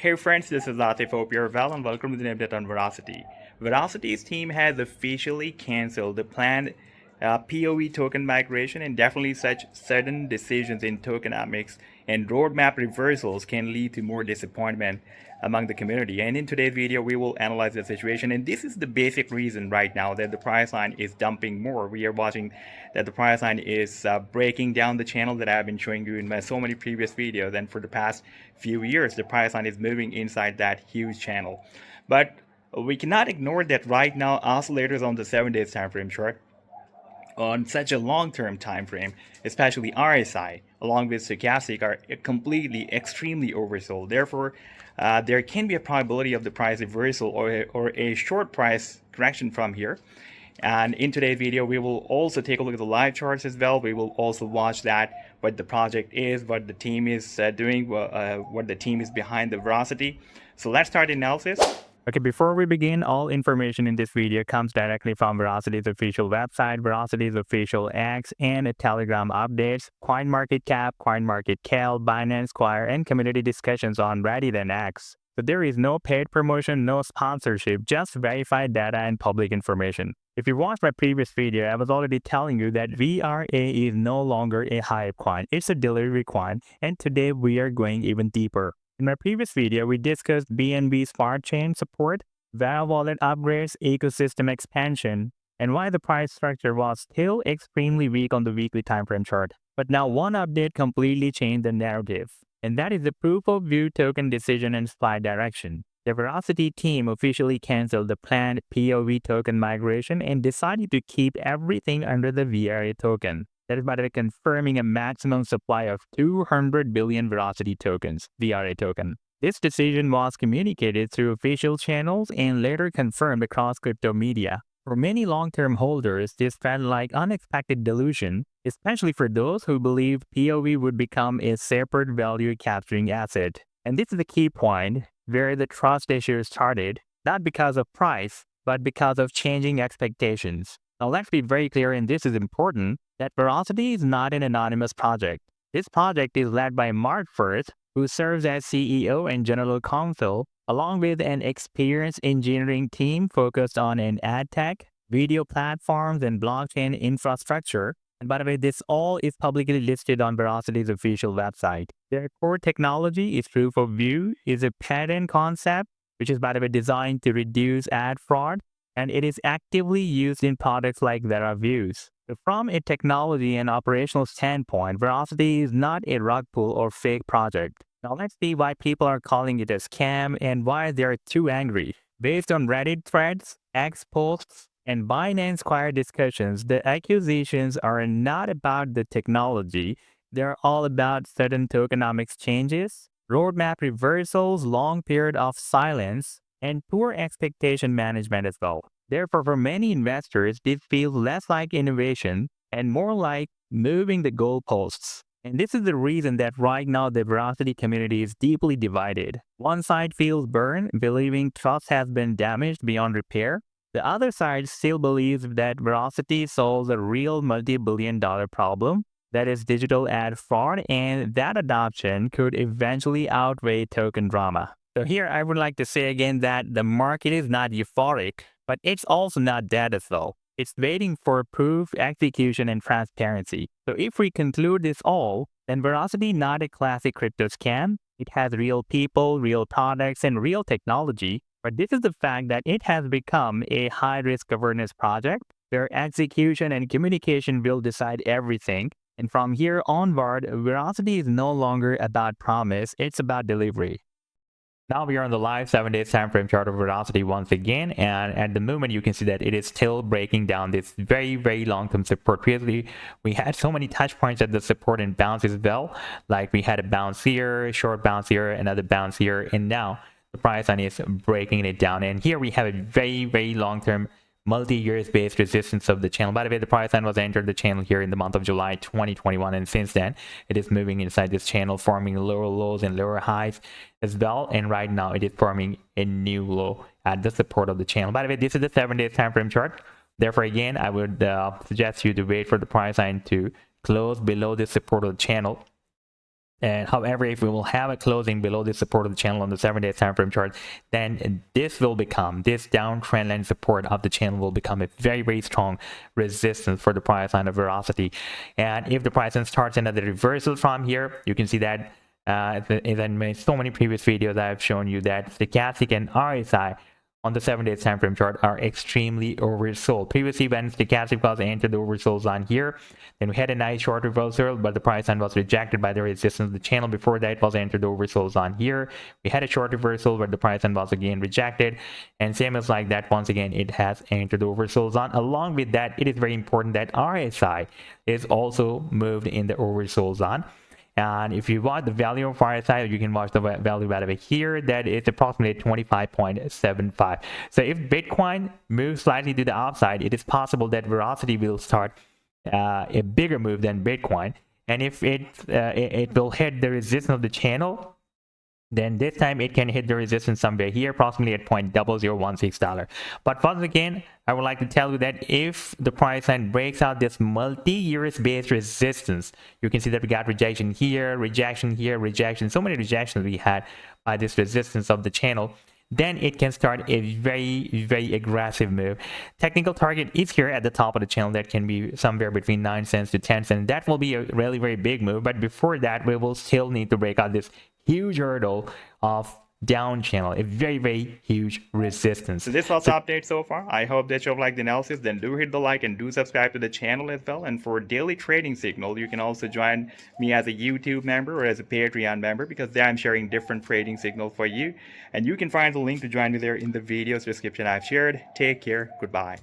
Hey friends, this is Latif. Hope you're well and welcome to the update on Verasity. Verasity's team has officially cancelled the planned POE token migration, and definitely such sudden decisions in tokenomics and roadmap reversals can lead to more disappointment among the community. And in today's video, we will analyze the situation, and this is the basic reason right now that the price line is dumping more. We are watching that the price line is breaking down the channel that I've been showing you in my so many previous videos, and for the past few years, the price line is moving inside that huge channel. But we cannot ignore that right now oscillators on the 7 days time frame chart on such a long-term time frame, especially RSI, along with stochastic, are completely, extremely oversold. Therefore, there can be a probability of the price reversal or a short price correction from here. And in today's video, we will also take a look at the live charts as well. We will also watch that, what the project is, what the team is doing, what the team is behind the Verasity. So let's start the analysis. Okay, before we begin, all information in this video comes directly from Veracity's official website, Veracity's official X, and Telegram updates, CoinMarketCap, CoinMarketCal, Binance, Square, and community discussions on Reddit and X. So there is no paid promotion, no sponsorship, just verified data and public information. If you watched my previous video, I was already telling you that VRA is no longer a hype coin, it's a delivery coin, and today we are going even deeper. In my previous video, we discussed BNB Smart Chain support, VeraWallet upgrades, ecosystem expansion, and why the price structure was still extremely weak on the weekly timeframe chart. But now one update completely changed the narrative, and that is the proof of view token decision and supply direction. The Verasity team officially canceled the planned POV token migration and decided to keep everything under the VRA token. That is by the way confirming a maximum supply of 200 billion Verasity tokens, VRA token. This decision was communicated through official channels and later confirmed across crypto media. For many long-term holders, this felt like unexpected dilution, especially for those who believed POV would become a separate value capturing asset. And this is the key point where the trust issue started, not because of price, but because of changing expectations. Now let's be very clear, and this is important, that Verasity is not an anonymous project. This project is led by Mark Firth, who serves as CEO and General Counsel, along with an experienced engineering team focused on an ad tech, video platforms, and blockchain infrastructure. And by the way, this all is publicly listed on Veracity's official website. Their core technology is proof of view, is a patent concept, which is by the way designed to reduce ad fraud, and it is actively used in products like VeraViews. So from a technology and operational standpoint, Verasity is not a rug pull or fake project. Now let's see why people are calling it a scam and why they are too angry. Based on Reddit threads, X posts, and Binance Square discussions, the accusations are not about the technology. They're all about sudden tokenomics changes, roadmap reversals, long period of silence, and poor expectation management as well. Therefore, for many investors, this feels less like innovation and more like moving the goalposts. And this is the reason that right now the Verasity community is deeply divided. One side feels burned, believing trust has been damaged beyond repair. The other side still believes that Verasity solves a real multi-billion-dollar problem, that is digital ad fraud, and that adoption could eventually outweigh token drama. So here I would like to say again that the market is not euphoric, but it's also not dead as well. It's waiting for proof, execution, and transparency. So if we conclude this all, then Verasity not a classic crypto scam. It has real people, real products, and real technology. But this is the fact that it has become a high-risk governance project where execution and communication will decide everything. And from here onward, Verasity is no longer about promise, it's about delivery. Now we are on the live 7 days time frame chart of Verasity once again, and at the moment you can see that it is still breaking down this very long-term support. Previously we had so many touch points at the support and bounce as well, like we had a bounce here, short bounce here, another bounce here, and now the price line is breaking it down. And here we have a very long-term multi-years based resistance of the channel. By the way, the price line was entered the channel here in the month of July 2021, and since then it is moving inside this channel, forming lower lows and lower highs as well, and right now it is forming a new low at the support of the channel. By the way, this is the 7 days time frame chart. Therefore again, I would suggest you to wait for the price line to close below the support of the channel And however, if we will have a closing below the support of the channel on the 7-day time frame chart, then this downtrend line support of the channel will become a very, very strong resistance for the price line of Verasity. And if the price line starts another reversal from here, you can see that as in so many previous videos I've shown you that stochastic and RSI on the 7-day time frame chart are extremely oversold. Previously, when stochastic was entered the oversold zone here, then we had a nice short reversal, but the price line was rejected by the resistance of the channel. Before that, it was entered the oversold zone here. We had a short reversal, but the price line was again rejected, and same as like that, once again it has entered the oversold zone. Along with that, it is very important that RSI is also moved in the oversold zone. And if you want the value of RSI, you can watch the value out of it here. That is approximately 25.75. So if Bitcoin moves slightly to the upside, it is possible that Verasity will start a bigger move than Bitcoin. And if it will hit the resistance of the channel, then this time it can hit the resistance somewhere here, approximately at $0.0016. But once again, I would like to tell you that if the price line breaks out this multi-years based resistance, you can see that we got rejection here, rejection, so many rejections we had by this resistance of the channel, then it can start a very, very aggressive move. Technical target is here at the top of the channel. That can be somewhere between 9 cents to 10 cents. That will be a really very big move, but before that we will still need to break out this huge hurdle of down channel, a very, very huge resistance. So this was the update so far. I hope that you've liked the analysis. Then do hit the like and do subscribe to the channel as well. And for daily trading signal, you can also join me as a YouTube member or as a Patreon member, because there I'm sharing different trading signals for you. And you can find the link to join me there in the video's description I've shared. Take care. Goodbye.